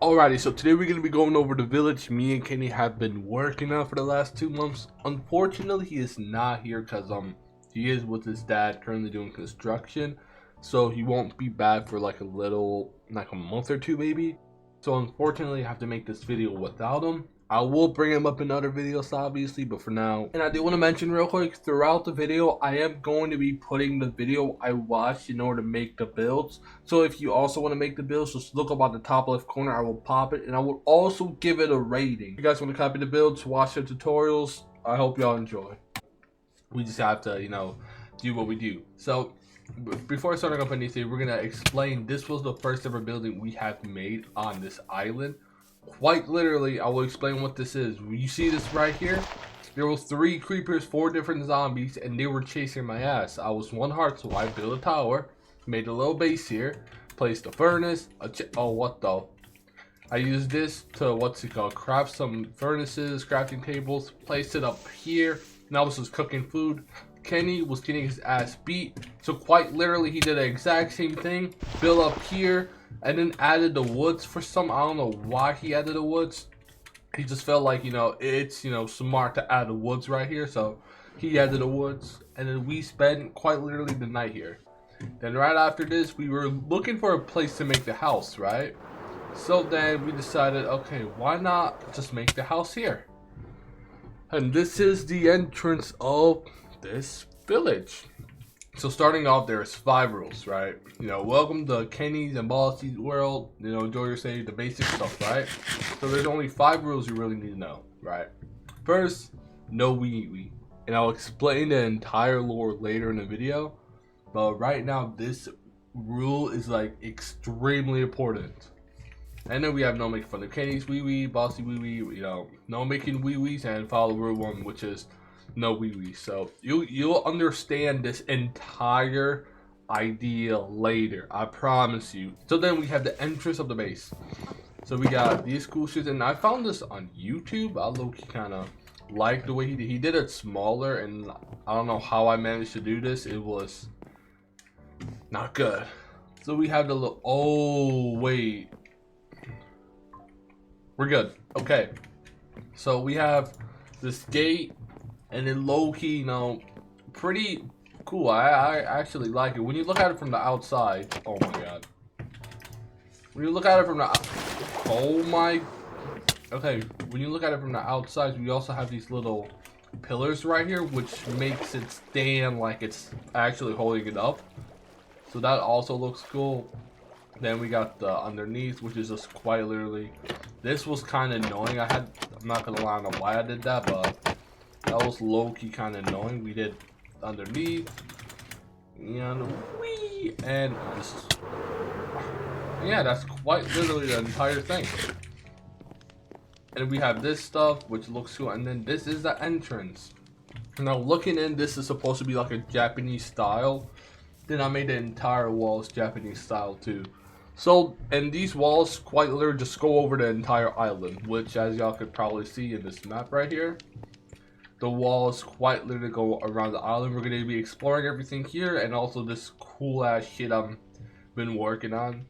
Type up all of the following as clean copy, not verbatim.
Alrighty, so today we're going to be going over the village me and Kenny have been working on for the last 2 months. Unfortunately, he is not here because he is with his dad currently doing construction. So he won't be back for like a month or two maybe. So unfortunately, I have to make this video without him. I will bring him up in other videos obviously, but for now. And I do want to mention real quick, throughout the video, I am going to be putting the video I watched in order to make the builds. So if you also want to make the builds, just look up at the top left corner, I will pop it. And I will also give it a rating. If you guys want to copy the builds, watch the tutorials, I hope y'all enjoy. We just have to, do what we do. So before starting up anything, we're going to explain this was the first ever building we have made on this island. Quite literally, I will explain what this is. You see this right here? There was 3 creepers, 4 different zombies, and they were chasing my ass. I was 1 heart, so I built a tower, made a little base here, placed a furnace, I used this to craft some furnaces, crafting tables, placed it up here, and I was just cooking food. Kenny was getting his ass beat, so quite literally he did the exact same thing, built up here, and then added the woods for some, I don't know why he added the woods. He just felt like, it's, smart to add the woods right here, so he added the woods, and then we spent quite literally the night here. Then right after this, we were looking for a place to make the house, right? So then we decided, okay, why not just make the house here? And this is the entrance of this village. So starting off, there's 5 rules, right? Welcome to Kenny's and Bossy's world. Enjoy your stay, the basic stuff, right? So there's only 5 rules you really need to know, right? First, no WeeWee. And I'll explain the entire lore later in the video. But right now, this rule is like extremely important. And then we have no making fun of Kenny's WeeWee, Bossy WeeWee, no making WeeWees, and follow rule 1, which is no WeeWee. So you'll understand this entire idea later, I promise you. So then we have the entrance of the base. So we got these cool shit, and I found this on YouTube. I low-key kind of like the way he did it smaller, and I don't know how I managed to do this. It was not good. So we have the little, oh wait, we're good. Okay, so we have this gate. And then low-key, pretty cool. I actually like it. When you look at it from the outside, oh my god. When you look at it from the, when you look at it from the outside, we also have these little pillars right here, which makes it stand like it's actually holding it up. So that also looks cool. Then we got the underneath, which is just quite literally, this was kind of annoying. I'm not gonna lie, I don't know why I did that, but that was low-key kind of annoying. We did underneath, and this, yeah, that's quite literally the entire thing. And we have this stuff, which looks cool, and then this is the entrance. Now looking in, this is supposed to be like a Japanese style. Then I made the entire walls Japanese style too. So, and these walls quite literally just go over the entire island, which as y'all could probably see in this map right here. The walls quite literally go around the island. We're going to be exploring everything here, and also this cool ass shit I've been working on.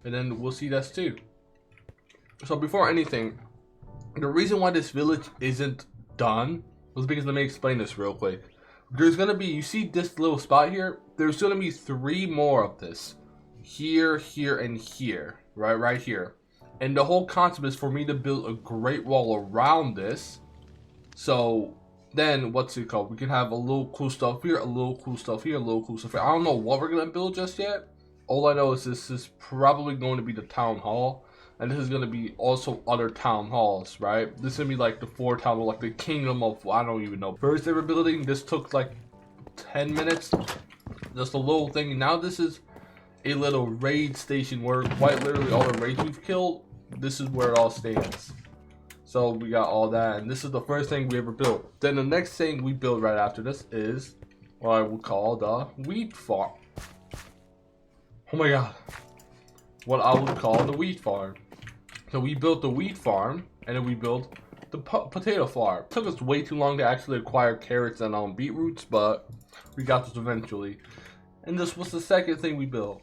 And then we'll see this too. So before anything, the reason why this village isn't done was because, let me explain this real quick. There's going to be, you see this little spot here? There's going to be 3 more of this. Here, here, and here. Right here. And the whole concept is for me to build a great wall around this. So then we can have a little cool stuff here, a little cool stuff here, a little cool stuff here. I don't know what we're gonna build just yet. All I know is this is probably going to be the town hall, and this is gonna be also other town halls, right? This is gonna be like the 4 town hall, like the kingdom of, I don't even know. First ever building, this took like 10 minutes, just a little thing. Now this is a little raid station where quite literally all the raids we've killed, this is where it all stands. So we got all that, and this is the first thing we ever built. Then the next thing we build right after this is what I would call the wheat farm. Oh my god. What I would call the wheat farm. So we built the wheat farm, and then we built the potato farm. It took us way too long to actually acquire carrots and beetroots, but we got this eventually. And this was the second thing we built.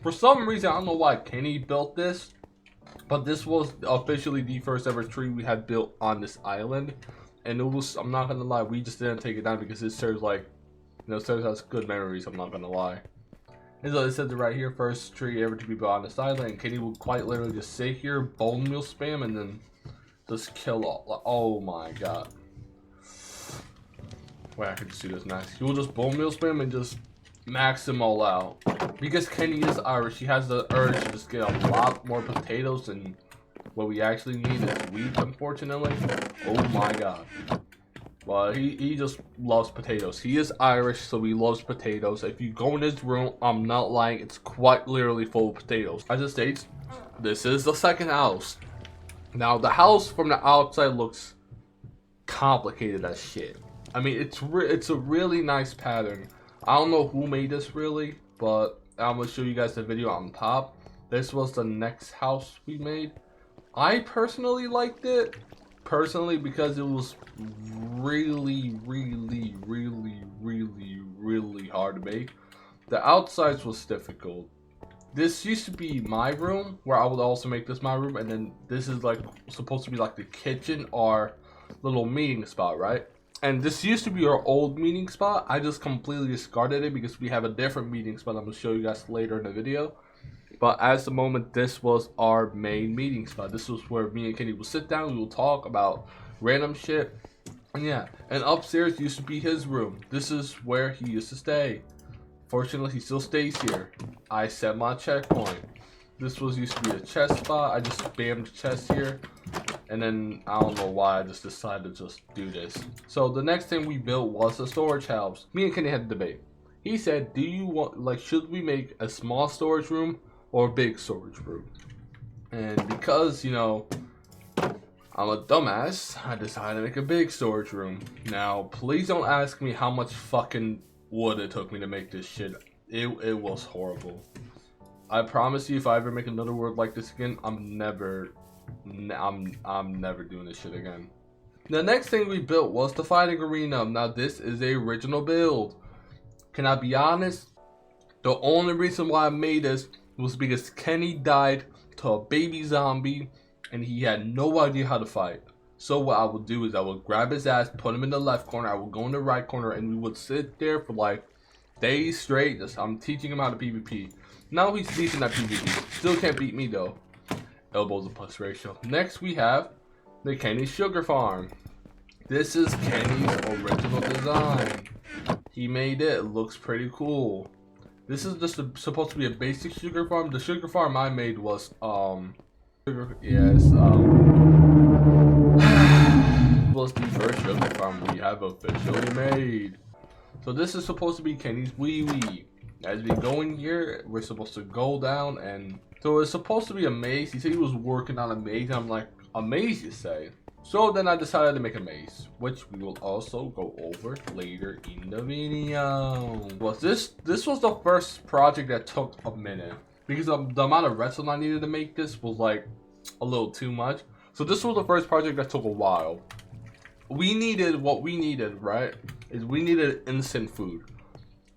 For some reason, I don't know why Kenny built this. But this was officially the first ever tree we had built on this island. And it was, I'm not gonna lie, we just didn't take it down because it serves like, you know, serves us good memories, I'm not gonna lie. And so it says it right here, first tree ever to be built on this island. And Kenny will quite literally just sit here, bone meal spam, and then just kill all. Like, oh my god. Wait, I could just do this nice. He will just bone meal spam and just max them all out. Because Kenny is Irish, he has the urge to just get a lot more potatoes than what we actually need is wheat, unfortunately. Oh my god. Well, he just loves potatoes. He is Irish, so he loves potatoes. If you go in his room, I'm not lying, it's quite literally full of potatoes. As it states, this is the second house. Now, the house from the outside looks complicated as shit. I mean, it's a really nice pattern. I don't know who made this really, but I'm gonna show you guys the video on top. This was the next house we made. I personally liked it. Personally, because it was really hard to make. The outsides was difficult. This used to be my room, where I would also make this my room, and then this is like supposed to be like the kitchen or little meeting spot, right? And this used to be our old meeting spot. I just completely discarded it because we have a different meeting spot I'm gonna show you guys later in the video. But at the moment, this was our main meeting spot. This was where me and Kenny will sit down, we will talk about random shit. And yeah, and upstairs used to be his room. This is where he used to stay. Fortunately, he still stays here. I set my checkpoint. This was used to be a chest spot. I just spammed chest here. And then, I don't know why, I just decided to just do this. So the next thing we built was a storage house. Me and Kenny had a debate. He said, do you want, like, should we make a small storage room or a big storage room? And because, you know, I'm a dumbass, I decided to make a big storage room. Now, please don't ask me how much fucking wood it took me to make this shit. It was horrible. I promise you, if I ever make another word like this again, I'm never doing this shit again. The next thing we built was the fighting arena. Now, this is the original build. Can I be honest? The only reason why I made this was because Kenny died to a baby zombie and he had no idea how to fight. So what I would do is I would grab his ass, put him in the left corner, I would go in the right corner, and we would sit there for like days straight. I'm teaching him how to PvP. Now he's decent at PvP. Still can't beat me though. Elbows to plus ratio. Next we have the Kenny Sugar Farm. This is Kenny's original design. He made it. It looks pretty cool. This is just supposed to be a basic sugar farm. The sugar farm I made was was the first sugar farm we have officially made. So this is supposed to be Kenny's WeeWee. As we go in here, we're supposed to go down, and so it's supposed to be a maze. He said he was working on a maze. I'm like, a maze, you say? So then I decided to make a maze, which we will also go over later in the video. Well, this was the first project that took a minute because the amount of redstone I needed to make this was like a little too much. So this was the first project that took a while. We needed what we needed, right? Is we needed instant food.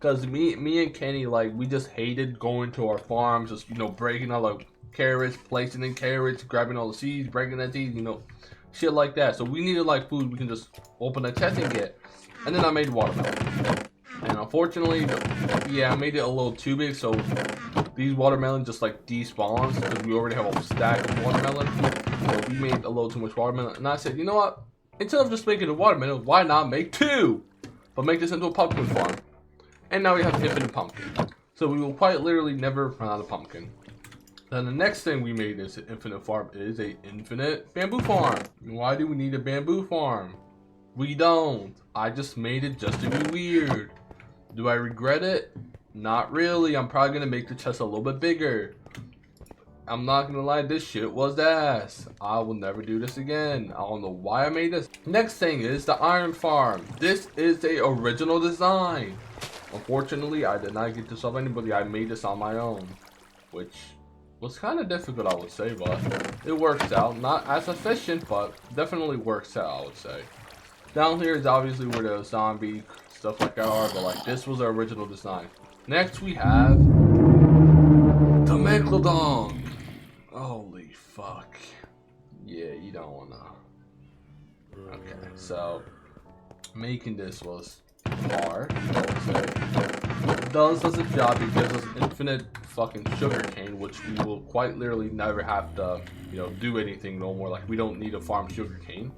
Cause me and Kenny, like, we just hated going to our farms, just, you know, breaking all the carrots, placing in carrots, grabbing all the seeds, breaking the seeds, you know, shit like that. So we needed like food we can just open a chest and get. And then I made watermelon. And unfortunately, yeah, I made it a little too big, so these watermelons just like despawns because we already have a stack of watermelon. So we made a little too much watermelon. And I said, you know what? Instead of just making a watermelon, why not make two? But make this into a pumpkin farm. And now we have infinite pumpkin. So we will quite literally never run out of pumpkin. Then the next thing we made is an infinite farm is a infinite bamboo farm. Why do we need a bamboo farm? We don't. I just made it just to be weird. Do I regret it? Not really. I'm probably gonna make the chest a little bit bigger. I'm not gonna lie, this shit was ass. I will never do this again. I don't know why I made this. Next thing is the iron farm. This is the original design. Unfortunately, I did not get this off anybody. I made this on my own, which was kind of difficult, I would say, but it works out. Not as efficient, but definitely works out, I would say. Down here is obviously where the zombie stuff like that are, but like this was our original design. Next we have the Megalodon. Holy fuck. Yeah, you don't wanna. Okay, so making this was hard. It does a job. It gives us infinite fucking sugarcane, which we will quite literally never have to, you know, do anything no more. Like, we don't need to farm sugarcane.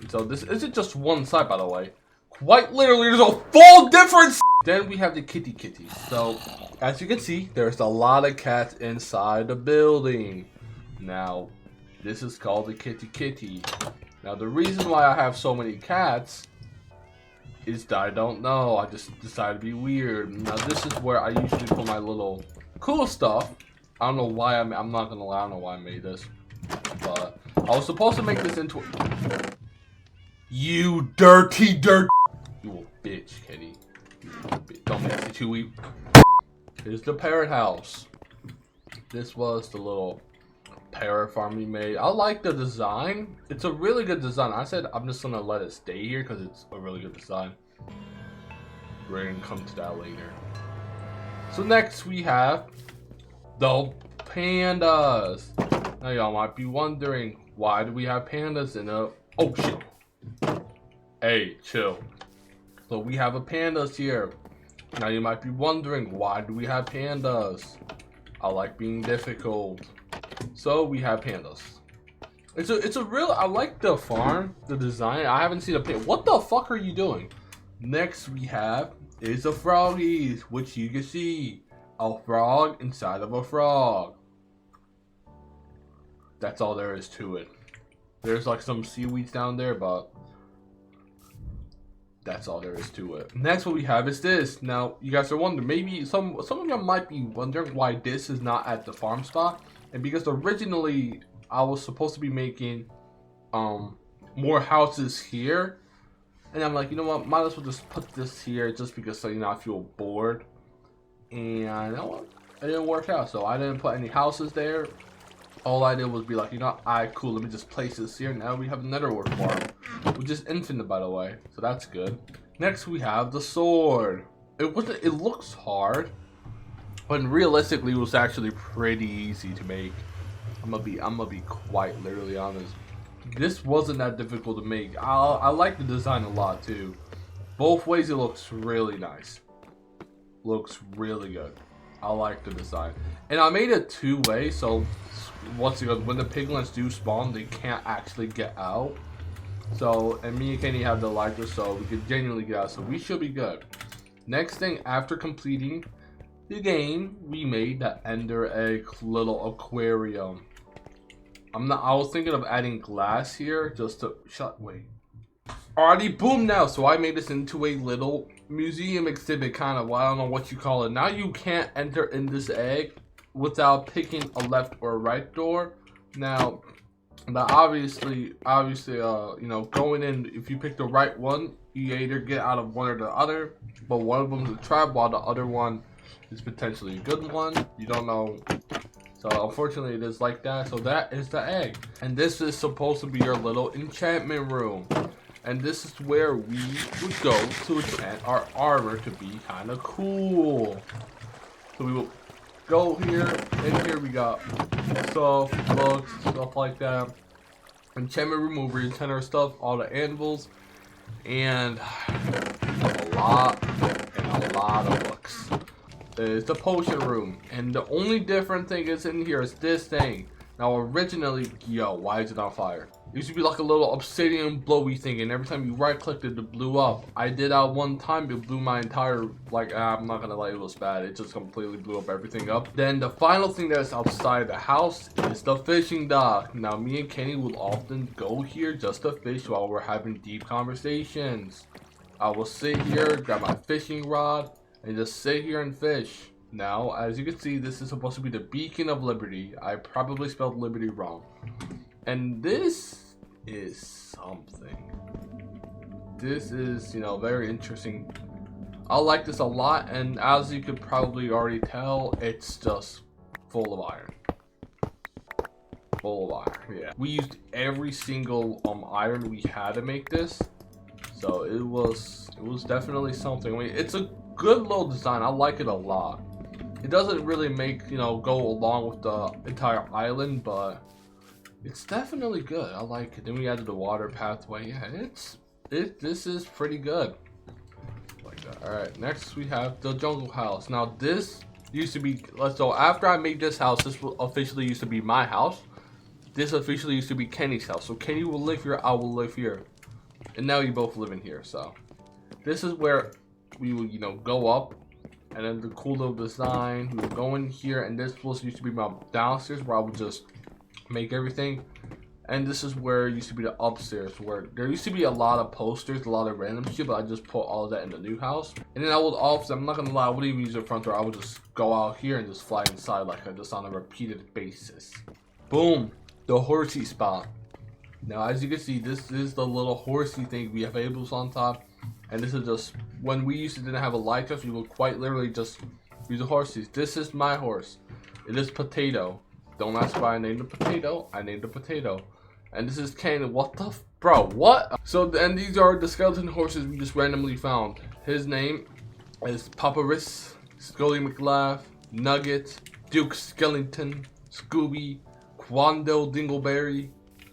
So this isn't just one side, by the way. Quite literally, there's a full difference. Then we have the kitty. So as you can see, there's a lot of cats inside the building. Now, this is called the kitty. Now, the reason why I have so many cats is that I don't know. I just decided to be weird. Now, this is where I usually put my little cool stuff. I don't know why I'm not gonna lie. I don't know why I made this, but I was supposed to make this into. You dirty dirt. You a bitch, kitty. Don't make it too weak. Here's the Parrot House. This was the little parrot farm we made. I like the design. It's a really good design. I said I'm just gonna let it stay here because it's a really good design. We're gonna come to that later. So next we have the pandas. Now y'all might be wondering, why do we have pandas in a... Oh shit. Hey, chill. So we have a pandas here. Now you might be wondering, why do we have pandas? I like being difficult. So we have pandas. It's a real, I like the farm, the design. I haven't seen a panda. What the fuck are you doing? Next we have is the froggies, which you can see. A frog inside of a frog. That's all there is to it. There's like some seaweeds down there, but that's all there is to it. Next what we have is this. Now you guys are wondering, maybe some of you might be wondering why this is not at the farm spot. And because originally I was supposed to be making more houses here, and I'm like, you know what, might as well just put this here just because, so you know, I feel bored. And you know what, it didn't work out, so I didn't put any houses there. All I did was be like, you know, alright, cool, let me just place this here. Now we have a NetherWarts farm, which is infinite, by the way, so that's good. Next we have the sword. It looks hard, but realistically it was actually pretty easy to make. I'm gonna be quite literally honest. This wasn't that difficult to make. I like the design a lot too. Both ways it looks really nice. Looks really good. I like the design. And I made it two-way, so once again, when the piglins do spawn, they can't actually get out. So, and me and Kenny have the lighter, so we can genuinely get out, so we should be good. Next thing, after completing the game, we made that Ender Egg little aquarium. I was thinking of adding glass here just to wait. Already boom now, so I made this into a little museum exhibit kind of. Well, I don't know what you call it. Now you can't enter in this egg without picking a left or a right door. Now obviously you know, going in, if you pick the right one, you either get out of one or the other, but one of them is a trap while the other one is potentially a good one. You don't know. So unfortunately it is like that. So that is the egg. And this is supposed to be your little enchantment room. And this is where we would go to enchant our armor to be kind of cool. So we will go here, and here we got stuff, books, stuff like that. Enchantment room where we enchant our stuff, all the anvils, and a lot of books. It's the potion room, and the only different thing is in here is this thing. Now originally, yo, why is it on fire? It used to be like a little obsidian blowy thing, and every time you right clicked it, it blew up. I did that one time, it blew my entire, like, I'm not gonna lie, it was bad. It just completely blew up everything up. Then the final thing that's outside the house is the fishing dock. Now me and Kenny will often go here just to fish while we're having deep conversations. I will sit here, grab my fishing rod, and just sit here and fish. Now, as you can see, this is supposed to be the Beacon of Liberty. I probably spelled Liberty wrong. And this is something. This is, you know, very interesting. I like this a lot, and as you could probably already tell, it's just full of iron. Full of iron, yeah. We used every single iron we had to make this. So it was definitely something. I mean, it's a good little design. I like it a lot. It doesn't really make, you know, go along with the entire island, but It's definitely good. I like it. Then we added the water pathway. Yeah, this is pretty good. Like that. All right, next we have the jungle house. Now this used to be, so after I made this house, this officially used to be my house. This officially used to be Kenny's house. So Kenny will live here, I will live here. And now you both live in here. So this is where we will, you know, go up. And then the cool little design, we will go in here, and this was used to be my downstairs where I would just make everything. And this is where it used to be the upstairs, where there used to be a lot of posters, a lot of random shit, but I just put all of that in the new house. And then I would also, I'm not gonna lie, I wouldn't even use the front door. I would just go out here and just fly inside like I just on a repeated basis. Boom, the Horsey Spot. Now as you can see, this is the little horsey thing. We have tables on top, and this is just, when we used to didn't have a light touch, we would quite literally just use the horses. This is my horse. It is Potato. Don't ask why I named the Potato. I named the Potato. And this is Kane. What the bro, what? So, and these are the skeleton horses we just randomly found. His name is Papyrus, Scully McLaugh, Nugget, Duke Skellington, Scooby, Quando Dingleberry.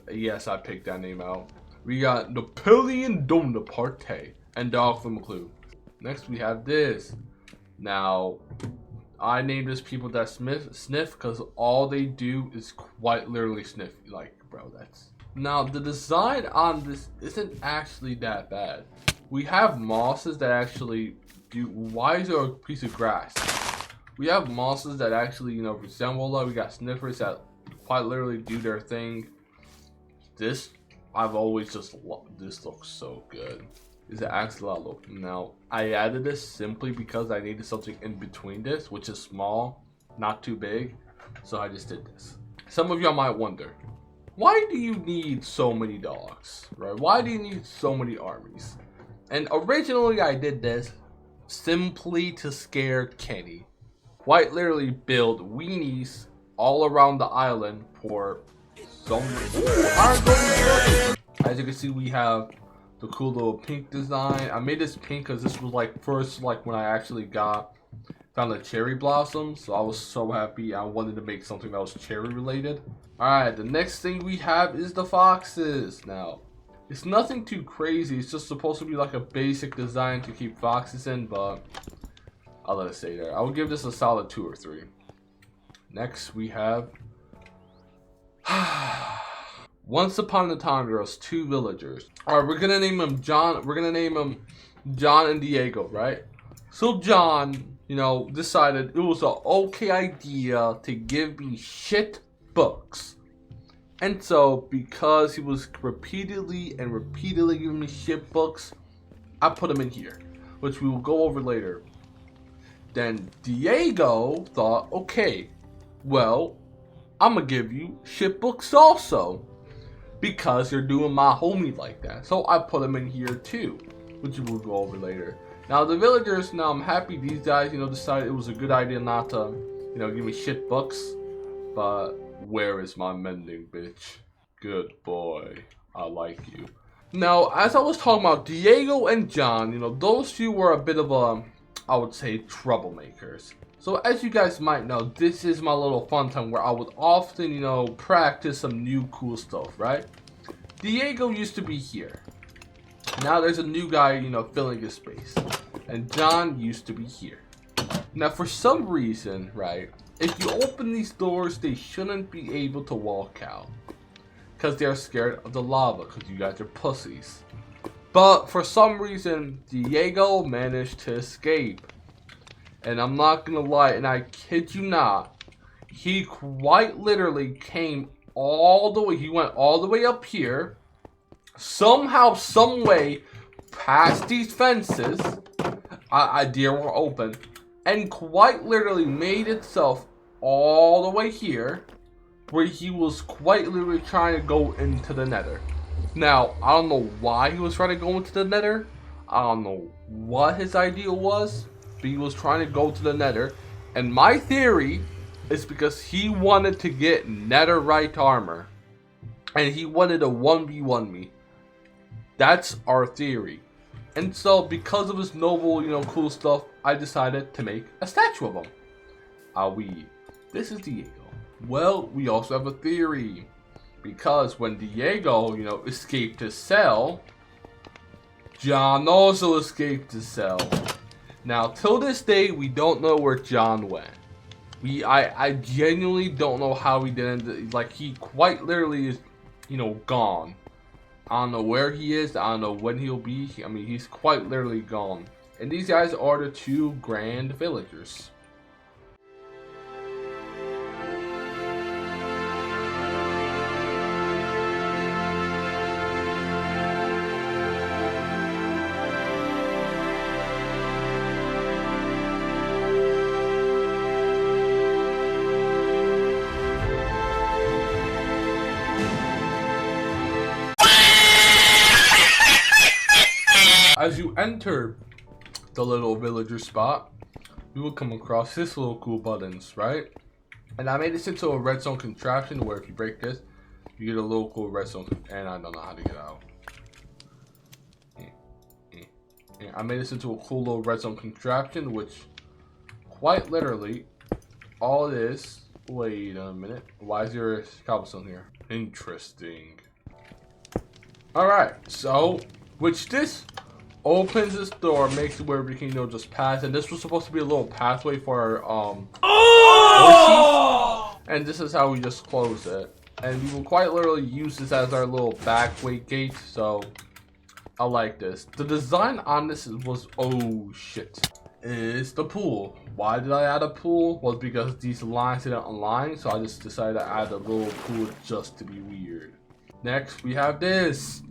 Yes, I picked that name out. We got Napoleon Bonaparte and Dog from McClue. Next we have this. Now, I named this people that sniff because all they do is quite literally sniff. Like, bro, that's... Now, the design on this isn't actually that bad. We have mosses that actually do... Why is there a piece of grass? We have mosses that actually, you know, resemble that. We got sniffers that quite literally do their thing. This, I've always just loved. This looks so good. Is the axolotl. Now, I added this simply because I needed something in between this, which is small, not too big. So I just did this. Some of y'all might wonder, why do you need so many dogs, right? Why do you need so many armies? And originally I did this simply to scare Kenny. Quite literally build weenies all around the island for some reason. As you can see, we have the cool little pink design. I made this pink because this was like first, like when I actually found the cherry blossoms. So I was so happy. I wanted to make something that was cherry related. Alright, the next thing we have is the foxes. Now, it's nothing too crazy. It's just supposed to be like a basic design to keep foxes in, but I'll let it stay there. I would give this a solid 2 or 3. Next we have once upon a time, there was 2 villagers. Alright, we're gonna name them John. We're gonna name them John and Diego, right? So John, you know, decided it was an okay idea to give me shit books. And so, because he was repeatedly giving me shit books, I put him in here, which we will go over later. Then Diego thought, okay, well, I'm gonna give you shit books also, because you're doing my homie like that. So I put them in here too, which we'll go over later. Now the villagers, now I'm happy these guys, you know, decided it was a good idea not to, you know, give me shit books. But where is my mending, bitch? Good boy, I like you. Now, as I was talking about Diego and John, you know, those two were a bit of a, I would say, troublemakers. So as you guys might know, this is my little fun time where I would often, you know, practice some new cool stuff, right? Diego used to be here. Now there's a new guy, you know, filling his space. And John used to be here. Now for some reason, right, if you open these doors, they shouldn't be able to walk out. Because they're scared of the lava, because you guys are pussies. But for some reason, Diego managed to escape. And I'm not gonna lie, and I kid you not, he quite literally came all the way, he went all the way up here, somehow, some way, past these fences, they were open, and quite literally made itself all the way here, where he was quite literally trying to go into the nether. Now, I don't know why he was trying to go into the nether, I don't know what his idea was, but he was trying to go to the nether, and my theory is because he wanted to get netherite armor, and he wanted to 1v1 me. That's our theory. And so because of his noble, you know, cool stuff, I decided to make a statue of him. This is Diego. Well, we also have a theory. Because when Diego, you know, escaped his cell, John also escaped his cell. Now, till this day, we don't know where John went. I genuinely don't know how he didn't. Like, he quite literally is, you know, gone. I don't know where he is. I don't know when he'll be. I mean, he's quite literally gone. And these guys are the two grand villagers. As you enter the little villager spot, you will come across this little cool buttons, right? And I made this into a redstone contraption where if you break this, you get a little cool redstone, and I don't know how to get out. I made this into a cool little redstone contraption, which quite literally, all it is, wait a minute, why is there a cobblestone here? Interesting. Alright, so, which this opens this door, makes it where we can, you know, just pass. And this was supposed to be a little pathway for our horses. And this is how we just close it. And we will quite literally use this as our little back way gate. So I like this. The design on this was, oh shit, is the pool. Why did I add a pool? Was because these lines didn't align, so I just decided to add a little pool just to be weird. Next we have this.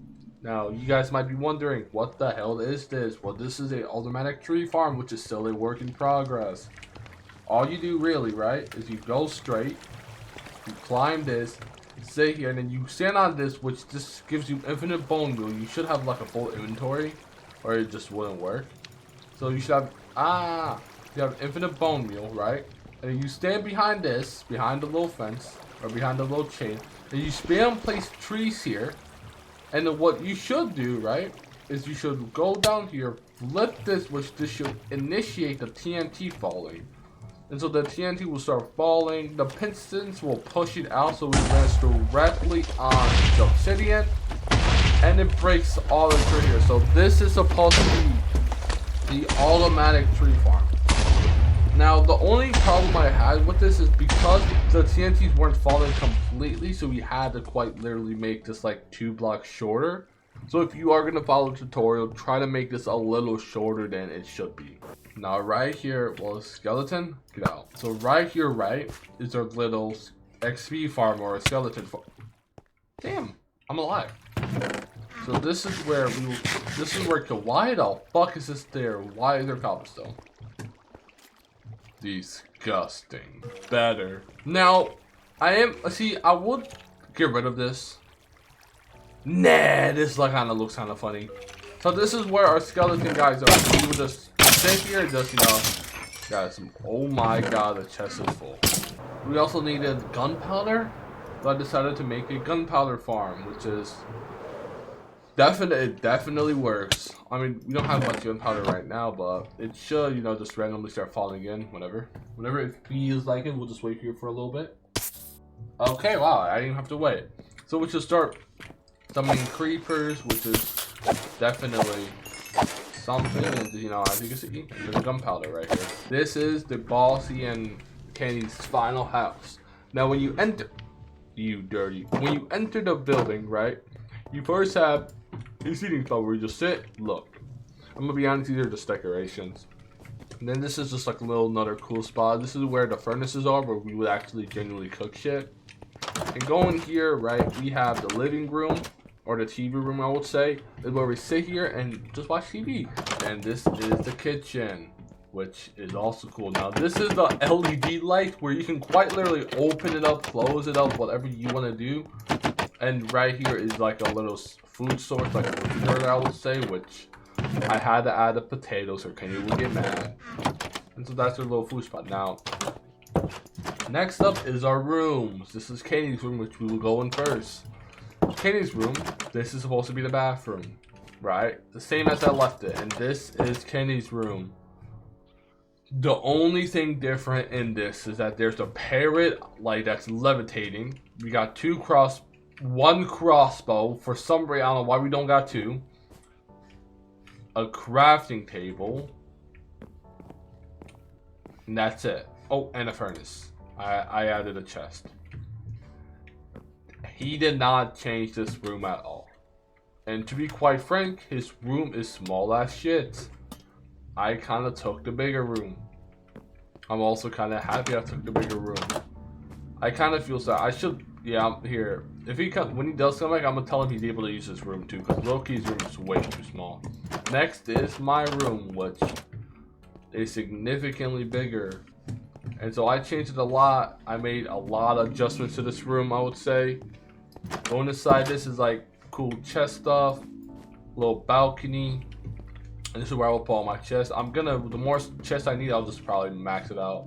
Now, you guys might be wondering, what the hell is this? Well, this is an automatic tree farm, which is still a work in progress. All you do really, right, is you go straight, you climb this, sit here, and then you stand on this, which just gives you infinite bone meal. You should have like a full inventory, or it just wouldn't work. So you should have, you have infinite bone meal, right? And then you stand behind this, behind the little fence, or behind the little chain, and you spam place trees here. And then what you should do, right, is you should go down here, flip this, which this should initiate the TNT falling. And so the TNT will start falling, the pistons will push it out so it lands directly on the obsidian, and it breaks all the tree here. So this is supposed to be the automatic tree farm. Now, the only problem I had with this is because the TNTs weren't falling completely, so we had to quite literally make this like 2 blocks shorter. So if you are going to follow the tutorial, try to make this a little shorter than it should be. Now, right here, well, skeleton, get out. So right here, right, is our little XP farm or a skeleton farm. Damn, I'm alive. So this is where we will, this is where, why the fuck is this there? Why is there cobblestone? Disgusting. Better. Now, I would get rid of this. Nah, this kind of looks kind of funny. So this is where our skeleton guys are. We will just sit here and just, you know, got some, oh my god, the chest is full. We also needed gunpowder, but I decided to make a gunpowder farm, which is it definitely works. I mean, we don't have much gunpowder right now, but it should, you know, just randomly start falling in whenever it feels like it. We'll just wait here for a little bit. Okay, wow, I didn't have to wait. So we should start summoning creepers, which is definitely something. And, you know, as you can see, there's gunpowder right here. This is the Bossy and Candy's final house. Now, when you enter, when you enter the building, right, you first have a seating spot where you just sit, look. I'm gonna be honest, these are just decorations. And then this is just like a little another cool spot. This is where the furnaces are, where we would actually genuinely cook shit. And going here, right, we have the living room, or the TV room, I would say, is where we sit here and just watch TV. And this is the kitchen, which is also cool. Now, this is the LED light where you can quite literally open it up, close it up, whatever you want to do. And right here is like a little food source, like a refrigerator, I would say, which I had to add the potatoes or Kenny would get mad. And so that's our little food spot. Now, next up is our rooms. This is Katie's room, which we will go in first. Katie's room, this is supposed to be the bathroom, right? The same as I left it. And this is Kenny's room. The only thing different in this is that there's a parrot, like, that's levitating. We got 2 cross one crossbow. For some reason, I don't know why we don't got two. A crafting table. And that's it. Oh, and a furnace. I added a chest. He did not change this room at all. And to be quite frank, his room is small as shit. I kind of took the bigger room. I'm also kind of happy I took the bigger room. I kind of feel sad. I should, yeah, here. If he come, when he does come back, I'm gonna tell him he's able to use his room too, because Loki's room is way too small. Next is my room, which is significantly bigger. And so I changed it a lot. I made a lot of adjustments to this room, I would say. Going inside, this is like cool chest stuff, little balcony. And this is where I will put all my chests. I'm gonna, the more chests I need, I'll just probably max it out.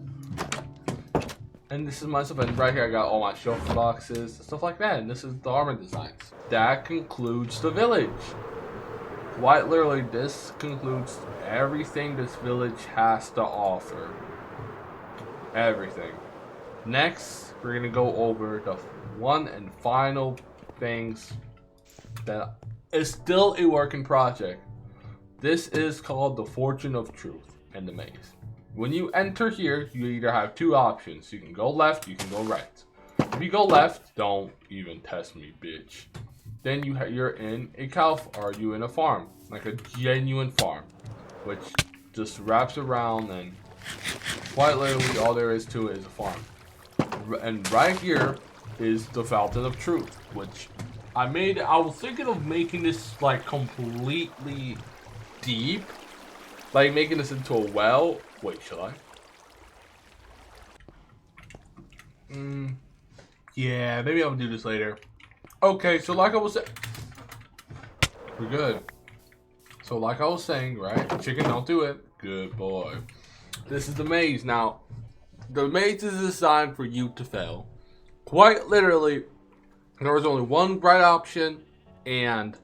And this is my stuff, and right here I got all my shelf boxes, stuff like that. And this is the armor designs. That concludes the village. Quite literally, this concludes everything this village has to offer. Everything. Next, we're gonna go over the one and final things that is still a working project. This is called the Fortune of Truth and the Maze. When you enter here, you either have two options. You can go left, you can go right. If you go left, don't even test me, bitch. Then you're in a cow, or you in a farm, like a genuine farm, which just wraps around, and quite literally all there is to it is a farm. And right here is the Fountain of Truth, which I was thinking of making this like completely deep, like making this into a well. Wait, should I? Yeah, maybe I'll do this later. Okay, so like I was saying, we're good. So like I was saying, right? Chicken, don't do it. Good boy. This is the maze. Now, the maze is designed for you to fail. Quite literally, there was only one right option, and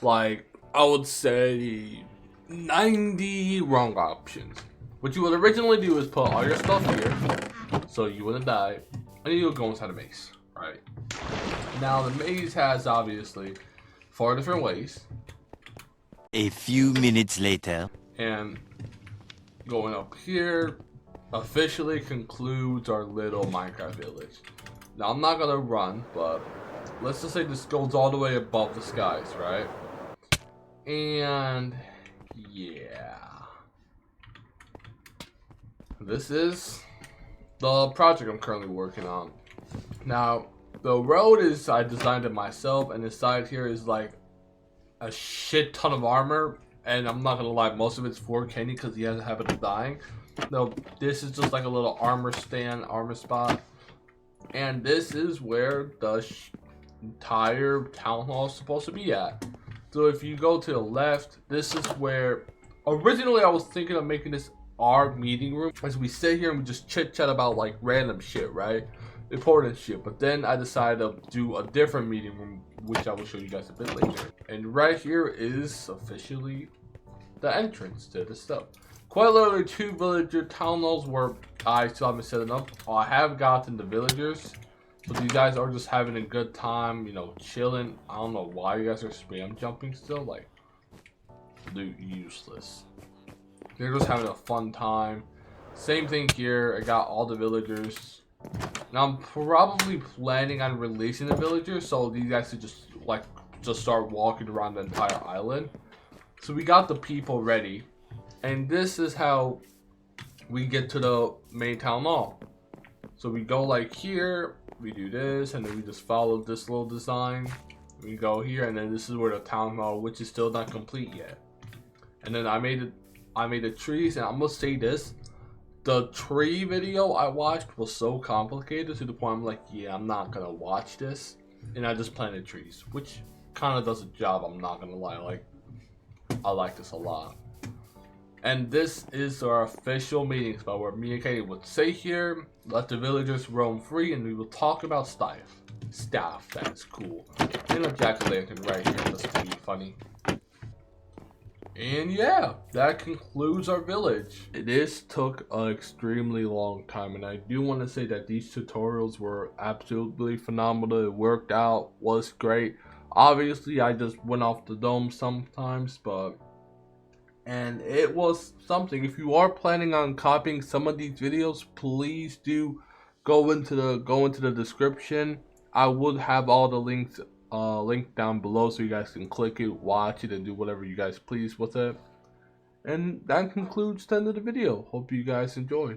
like I would say 90 wrong options. What you would originally do is put all your stuff here, so you wouldn't die, and you would go inside a maze, right? Now the maze has obviously 4 different ways. A few minutes later. And going up here officially concludes our little Minecraft village. Now I'm not gonna run, but let's just say this goes all the way above the skies, right? And yeah. This is the project I'm currently working on. Now, the road is, I designed it myself, and inside here is like a shit ton of armor. And I'm not gonna lie, most of it's for Kenny because he has a habit of dying. No, this is just like a little armor stand, armor spot. And this is where the entire town hall is supposed to be at. So if you go to the left, this is where, originally I was thinking of making this our meeting room. As we sit here and we just chit chat about like random shit, right? Important shit. But then I decided to do a different meeting room, which I will show you guys a bit later. And right here is officially the entrance to the stuff. Quite literally 2 villager town halls where I still haven't set it up. I have gotten the villagers, so these guys are just having a good time, you know, chilling. I don't know why you guys are spam jumping still, like, dude, useless. They're just having a fun time. Same thing here. I got all the villagers. Now I'm probably planning on releasing the villagers, so these guys could just start walking around the entire island. So we got the people ready, and this is how we get to the main town hall. So we go like here, we do this, and then we just follow this little design. We go here, and then this is where the town hall, which is still not complete yet. And then I made the trees, and I'm gonna say this. The tree video I watched was so complicated to the point I'm like, yeah, I'm not gonna watch this. And I just planted trees, which kind of does a job, I'm not gonna lie. Like, I like this a lot. And this is our official meeting spot where me and Katie would sit here, let the villagers roam free, and we will talk about stuff. Stuff that is cool. And a jack-o'-lantern right here just to be funny. And yeah, that concludes our village. This took an extremely long time, and I do want to say that these tutorials were absolutely phenomenal. It worked out, was great. Obviously, I just went off the dome sometimes, and it was something. If you are planning on copying some of these videos, please do go into the description. I would have all the links linked down below so you guys can click it, watch it, and do whatever you guys please with it. And that concludes the end of the video. Hope you guys enjoyed.